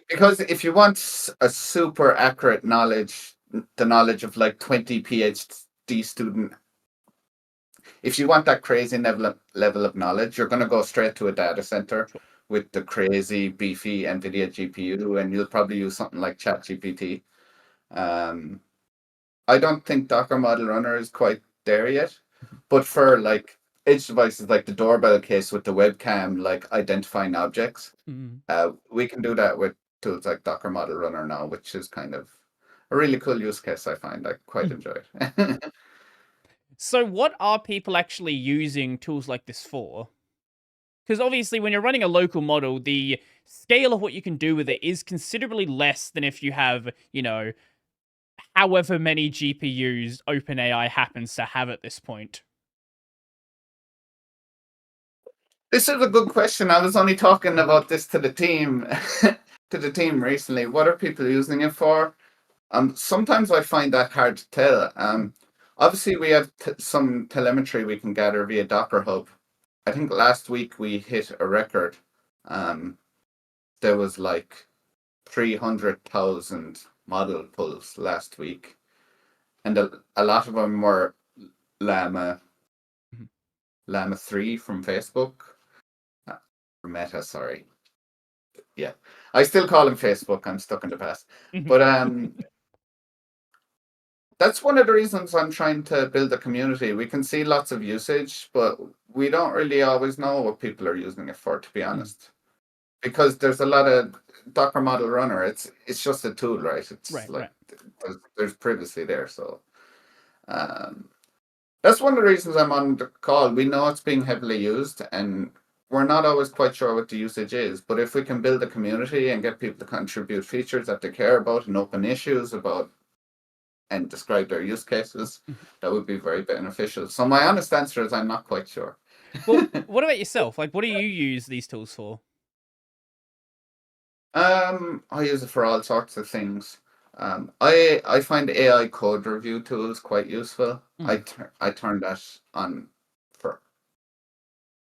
Because if you want a super accurate knowledge, the knowledge of like 20 PhD student, if you want that crazy level of knowledge, you're going to go straight to a data center Sure. with the crazy beefy NVIDIA GPU, and you'll probably use something like ChatGPT. Um, I don't think Docker Model Runner is quite there yet, but for like edge devices like the doorbell case with the webcam, like identifying objects, Mm. we can do that with tools like Docker Model Runner now, which is kind of a really cool use case. I find I quite Mm. enjoy it. So, what are people actually using tools like this for? Because obviously, when you're running a local model, the scale of what you can do with it is considerably less than if you have, however many GPUs OpenAI happens to have at this point. This is a good question. I was only talking about this to the team, to the team recently. What are people using it for? Sometimes I find that hard to tell. Obviously, we have some telemetry we can gather via Docker Hub. I think last week we hit a record. Um, there was like 300,000 model pulls last week, and a lot of them were Llama Mhm. Llama 3 from Facebook. Uh, Meta, sorry. Yeah, I still call him Facebook. I'm stuck in the past. Mhm. But that's one of the reasons I'm trying to build a community. We can see lots of usage, but we don't really always know what people are using it for, to be Mm. honest. Because there's a lot of Docker Model Runner. It's just a tool, right? It's Right, like right. there's privacy there. So um, that's one of the reasons I'm on the call. We know it's being heavily used, and we're not always quite sure what the usage is. But if we can build a community and get people to contribute features that they care about and open issues about and describe their use cases, Mhm. that would be very beneficial. So my honest answer is I'm not quite sure. Well, what about yourself? Like, what do you use these tools for? I use it for all sorts of things. I find AI code review tools quite useful. Mm. I turn that on for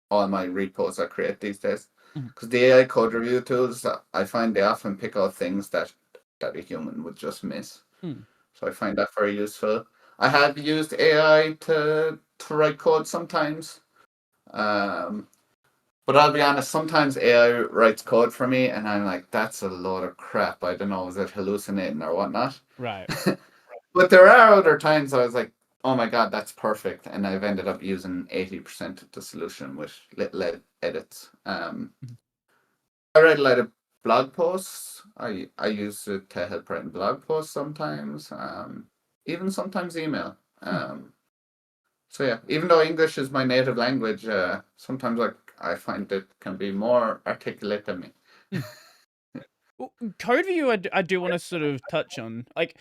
all my repos I create these days, Mhm. because the AI code review tools, I find they often pick out things that a human would just miss. Mm. So I find that very useful. I have used AI to write code sometimes. Um, but I'll be honest, sometimes AI writes code for me, and I'm like, that's a load of crap. I don't know, is it hallucinating or whatnot? Right. But there are other times I was like, oh my God, that's perfect. And I've ended up using 80% of the solution with little edits. Mhm. I read a lot of blog posts. I use it to help write blog posts sometimes, even sometimes email. Mm. So yeah, even though English is my native language, sometimes I find it can be more articulate than me. Mm. Well, code review, I do want to sort of touch on. Like,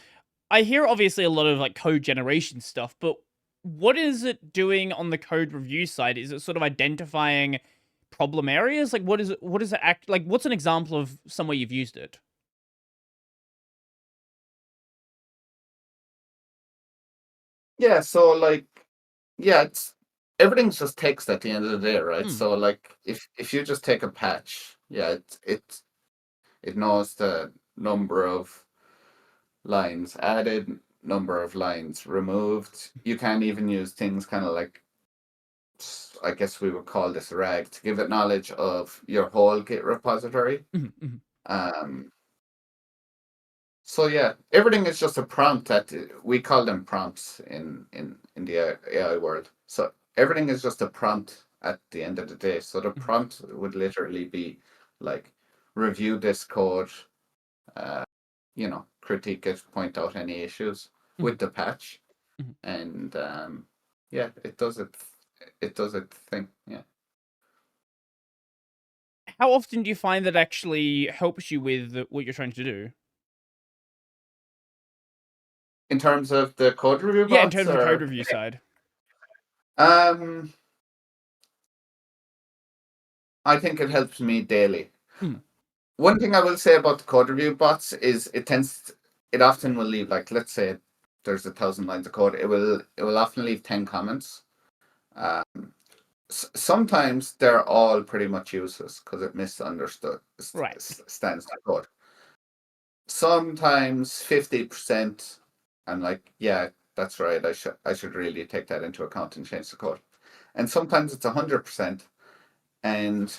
I hear obviously a lot of like code generation stuff, but what is it doing on the code review side? Is it sort of identifying problem areas? Like, what is it? What is it act like? What's an example of somewhere you've used it? Yeah, so like yeah, it's everything's just text at the end of the day, right? Mm. So like if you just take a patch, yeah, it knows the number of lines added, number of lines removed. You can even use things kind of like I guess we would call this rag to give it knowledge of your whole Git repository. Mhm, mhm, Um, so yeah, everything is just a prompt that we call them prompts in the AI world. So everything is just a prompt at the end of the day. So the mhm, prompt would literally be like review this code, uh, critique it, point out any issues mhm, with the patch, mhm. and yeah, it does it. It does it thing. Yeah. How often do you find that actually helps you with what you're trying to do? In terms of the code review Yeah, in bots, terms of the code or review side. um, I think it helps me daily. Mm. One thing I will say about the code review bots is it often will leave, like, let's say there's 1,000 lines of code, it will often leave 10 comments. Uh, Sometimes they're all pretty much useless because it misunderstood Right. stands the code. sometimes 50%. I'm like, yeah, that's right. I should really take that into account and change the code. And sometimes it's 100%. And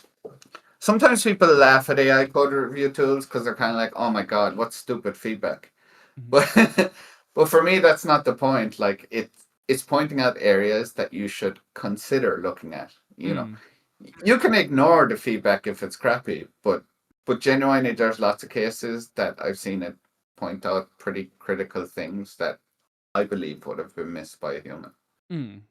sometimes people laugh at AI code review tools because they're kind of like, oh my god, what stupid feedback. Mhm. But but for me, that's not the point. Like it's pointing out areas that you should consider looking at. Mm. You can ignore the feedback if it's crappy, but genuinely, there's lots of cases that I've seen it point out pretty critical things that I believe would have been missed by a human. Mm.